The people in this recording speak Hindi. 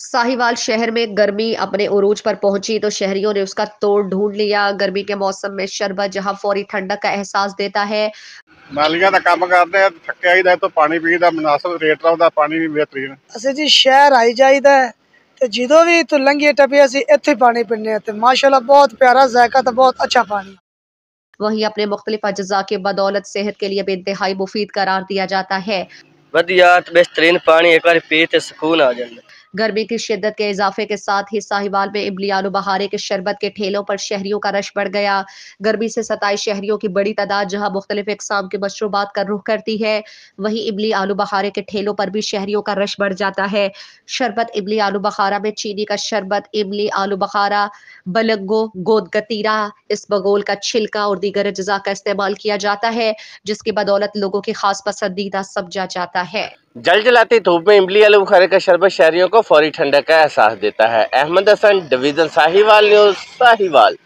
साहिवाल शहर में गर्मी अपने उरूज पर पहुंची तो शहरियों ने उसका तोड़ ढूंढ लिया। गर्मी के मौसम में शरबत जहां फौरी ठंडक का एहसास देता है, नालियां का काम करते हैं, थके आईदा तो पानी पीदा मुनासिब रेट रहा पानी भी बेहतरीन। ਅਸੀਂ ਜੀ ਸ਼ਹਿਰ ਆਈ ਜਾਈਦਾ ਹੈ ਤੇ ਜਦੋਂ ਵੀ ਤੋਂ ਲੰਘੇ ਟੱਪੇ ਅਸੀਂ ਇੱਥੇ ਪਾਣੀ ਪੀਂਦੇ ਹਾਂ ਤੇ ਮਾਸ਼ਾਅੱਲਾ ਬਹੁਤ ਪਿਆਰਾ ਜ਼ਾਇਕਾ ਤੇ ਬਹੁਤ अच्छा पानी। वहीं अपने मुख्तलिफ अज्जा के बदौलत सेहत के लिए बेइंतहाई मुफीद करार दिया जाता है। वधिया ते बेहतरीन पानी एक बार पी ते सुकून आ जाता। गर्मी की शिद्दत के इजाफे के साथ ही साहिवाल में इमली आलू बहारे के शरबत के ठेलों पर शहरियों का रश बढ़ गया। गर्मी से सताए शहरियों की बड़ी तादाद जहां मुख्तलिफ इकसाम के मशरूबात का रुख करती है, वहीं इमली आलू बहारे के ठेलों पर भी शहरियों का रश बढ़ जाता है। शरबत इमली आलू बखारा में चीनी का शरबत, इमली आलू बखारा, बलगो, गोदगतीरा, इसबगोल का छिलका और दीगर अज्जा का इस्तेमाल किया जाता है, जिसकी बदौलत लोगों की खास पसंदीदा समझा जाता है। जलजलाती धूप में इमली आलू बुखारे का शरबत शहरियों को फौरी ठंडक का एहसास देता है। Ahmad Hasan, division Sahiwal news, Sahiwal.